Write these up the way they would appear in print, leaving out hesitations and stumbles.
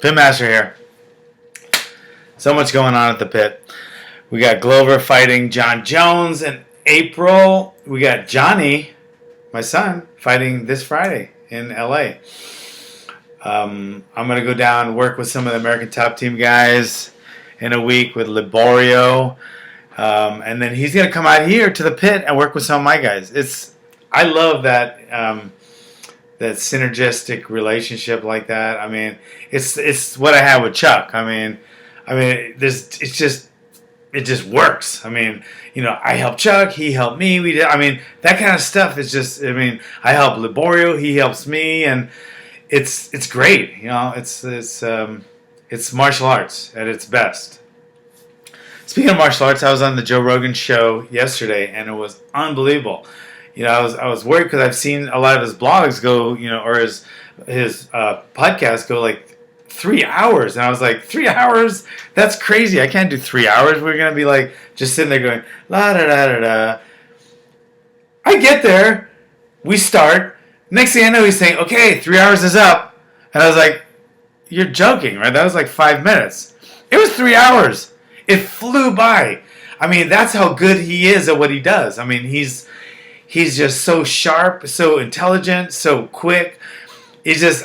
Pitmaster here. So much going on at the pit. We got Glover fighting John Jones in April. We got Johnny, my son, fighting this Friday in LA. I'm going to go down and work with some of the American Top Team guys in a week with Liborio. And then he's going to come out here to the pit and work with some of my guys. I love that that synergistic relationship like that. I mean, it's what I have with Chuck. I mean, it just works. I mean, I help Chuck, he helped me. That kind of stuff is just. I help Liborio, he helps me, and it's great. It's martial arts at its best. Speaking of martial arts, I was on the Joe Rogan show yesterday, and it was unbelievable. I was worried because I've seen a lot of his blogs go, or his podcasts go like 3 hours, and I was like, 3 hours? That's crazy. I can't do 3 hours. We're gonna be like just sitting there going la da da da da. I get there, we start. Next thing I know, he's saying, "Okay, 3 hours is up," and I was like, "You're joking, right? That was like 5 minutes. It was 3 hours. It flew by." That's how good he is at what he does. He's just so sharp, so intelligent, so quick. It just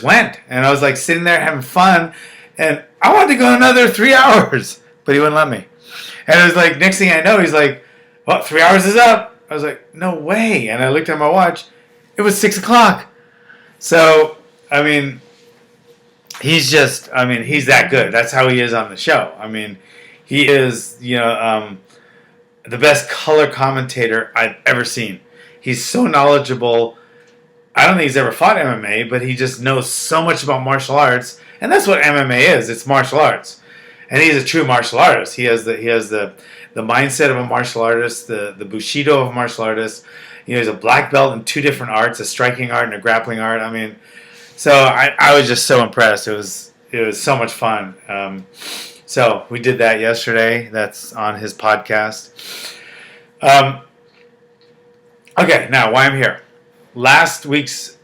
went. And I was like sitting there having fun, and I wanted to go another 3 hours, but he wouldn't let me. And it was like, next thing I know, he's like, "Well, 3 hours is up." I was like, "No way." And I looked at my watch. It was 6 o'clock. So, he's that good. That's how he is on the show. He is, the best color commentator I've ever seen. He's so knowledgeable. I don't think he's ever fought MMA, but he just knows so much about martial arts, and that's what MMA is. It's martial arts, and he's a true martial artist. He has the mindset of a martial artist, the bushido of a martial artist. He's a black belt in 2 different arts: a striking art and a grappling art. So I was just so impressed. It was so much fun. So we did that yesterday. That's on his podcast. Okay, now why I'm here. Last week's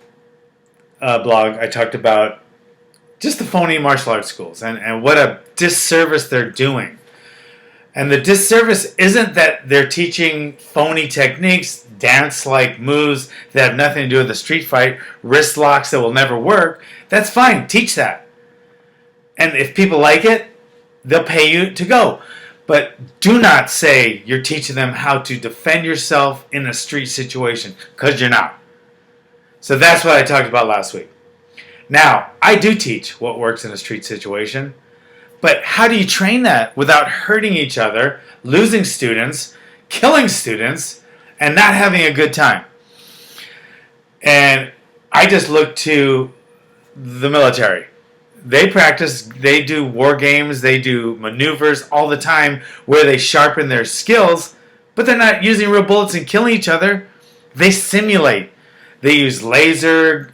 blog, I talked about just the phony martial arts schools and what a disservice they're doing. And the disservice isn't that they're teaching phony techniques, dance-like moves that have nothing to do with the street fight, wrist locks that will never work. That's fine. Teach that. And if people like it, they'll pay you to go. But do not say you're teaching them how to defend yourself in a street situation, because you're not. So that's what I talked about last week. Now, I do teach what works in a street situation, but how do you train that without hurting each other, losing students, killing students, and not having a good time? And I just look to the military. They practice, they do war games, they do maneuvers all the time where they sharpen their skills, but they're not using real bullets and killing each other. They simulate. They use laser,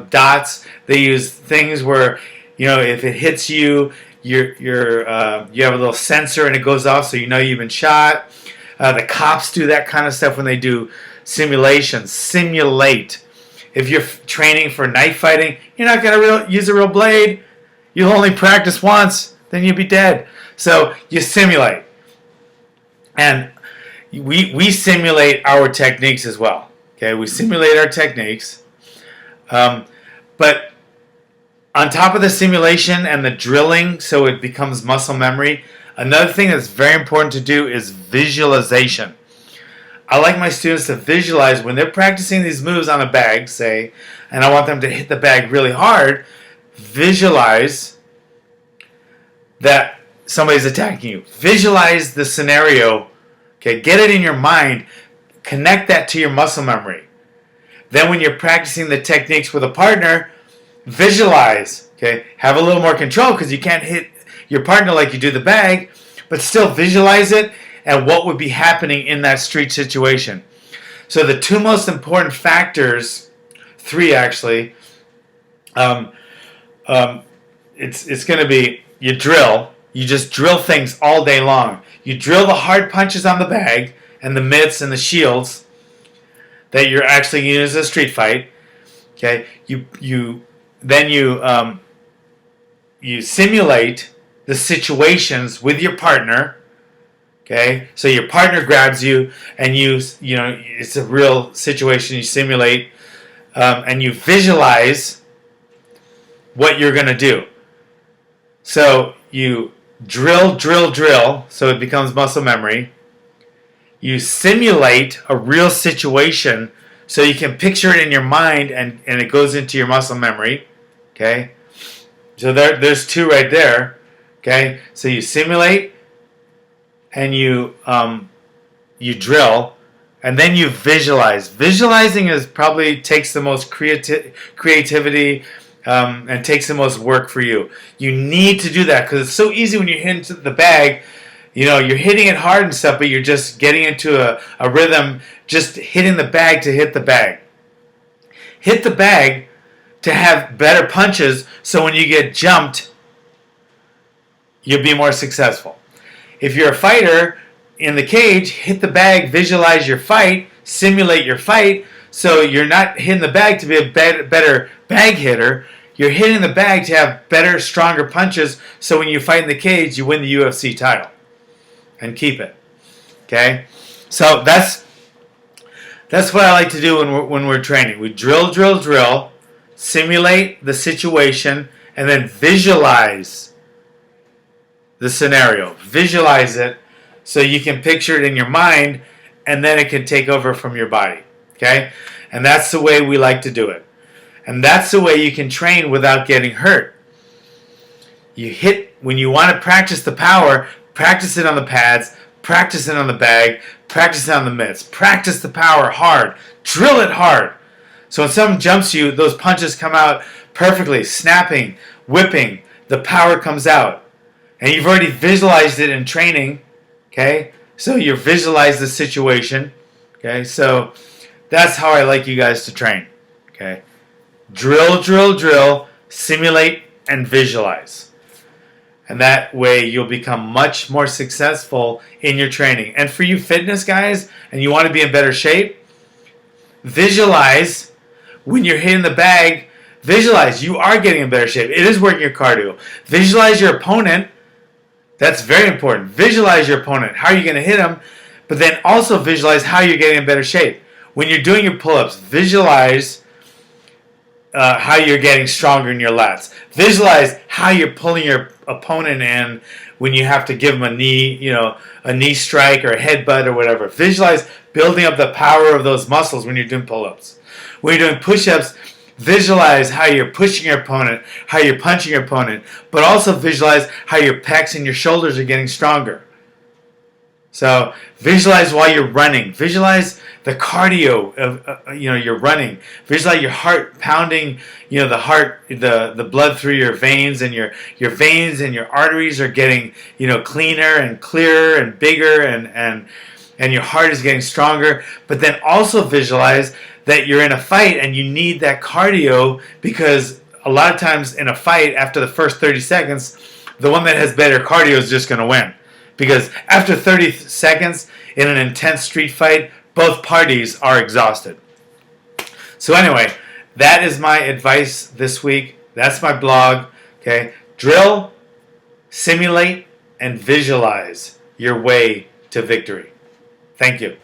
dots. They use things where, if it hits you, you have a little sensor and it goes off, so you've been shot. The cops do that kind of stuff when they do simulations. Simulate. If you're training for knife fighting, you're not going to use a real blade. You'll only practice once, then you'll be dead. So you simulate. And we simulate our techniques as well. Okay, we simulate our techniques. But on top of the simulation and the drilling, so it becomes muscle memory, another thing that's very important to do is visualization. I like my students to visualize when they're practicing these moves on a bag, say, and I want them to hit the bag really hard. Visualize that somebody's attacking you. Visualize the scenario. Okay, get it in your mind. Connect that to your muscle memory. Then when you're practicing the techniques with a partner, visualize. Okay, have a little more control because you can't hit your partner like you do the bag, but still visualize it and what would be happening in that street situation. So the 2 most important factors, 3 actually, it's going to be you drill. You just drill things all day long. You drill the hard punches on the bag and the mitts and the shields that you're actually using as a street fight. Okay, then you you simulate the situations with your partner. Okay, so your partner grabs you, and you know it's a real situation. You simulate, and you visualize what you're going to do. So you drill, drill, drill, so it becomes muscle memory. You simulate a real situation, so you can picture it in your mind, and it goes into your muscle memory. Okay, so there's two right there. Okay, so you simulate, and you drill, and then you visualize. Visualizing is probably takes the most creativity, and takes the most work for you. You need to do that because it's so easy when you hit into the bag. You know, you're hitting it hard and stuff, but you're just getting into a rhythm, just hitting the bag to hit the bag. Hit the bag to have better punches, so when you get jumped, you'll be more successful. If you're a fighter in the cage, hit the bag, visualize your fight, simulate your fight, so you're not hitting the bag to be a better bag hitter. You're hitting the bag to have better, stronger punches, so when you fight in the cage, you win the UFC title and keep it. Okay? So that's what I like to do when we're training. We drill, drill, drill, simulate the situation, and then visualize the scenario. Visualize it so you can picture it in your mind, and then it can take over from your body. Okay? And that's the way we like to do it. And that's the way you can train without getting hurt. You hit, when you want to practice the power, practice it on the pads, practice it on the bag, practice it on the mitts. Practice the power hard. Drill it hard. So when someone jumps you, those punches come out perfectly, snapping, whipping. The power comes out. And you've already visualized it in training. Okay? So you visualize the situation. Okay? So that's how I like you guys to train. Okay? Drill, drill, drill, simulate, and visualize. And that way you'll become much more successful in your training. And for you fitness guys, and you want to be in better shape, visualize when you're hitting the bag, visualize you are getting in better shape. It is working your cardio. Visualize your opponent. That's very important. Visualize your opponent. How are you going to hit him? But then also visualize how you're getting in better shape. When you're doing your pull-ups, visualize how you're getting stronger in your lats. Visualize how you're pulling your opponent in when you have to give him a knee, a knee strike or a headbutt or whatever. Visualize building up the power of those muscles when you're doing pull-ups. When you're doing push-ups, visualize how you're pushing your opponent, how you're punching your opponent, but also visualize how your pecs and your shoulders are getting stronger. So visualize while you're running. Visualize the cardio of you're running. Visualize your heart pounding. The blood through your veins, and your veins and your arteries are getting cleaner and clearer and bigger, and your heart is getting stronger. But then also visualize that you're in a fight and you need that cardio, because a lot of times in a fight, after the first 30 seconds, the one that has better cardio is just going to win. Because after 30 seconds in an intense street fight, both parties are exhausted. So anyway, that is my advice this week. That's my blog. Okay, drill, simulate, and visualize your way to victory. Thank you.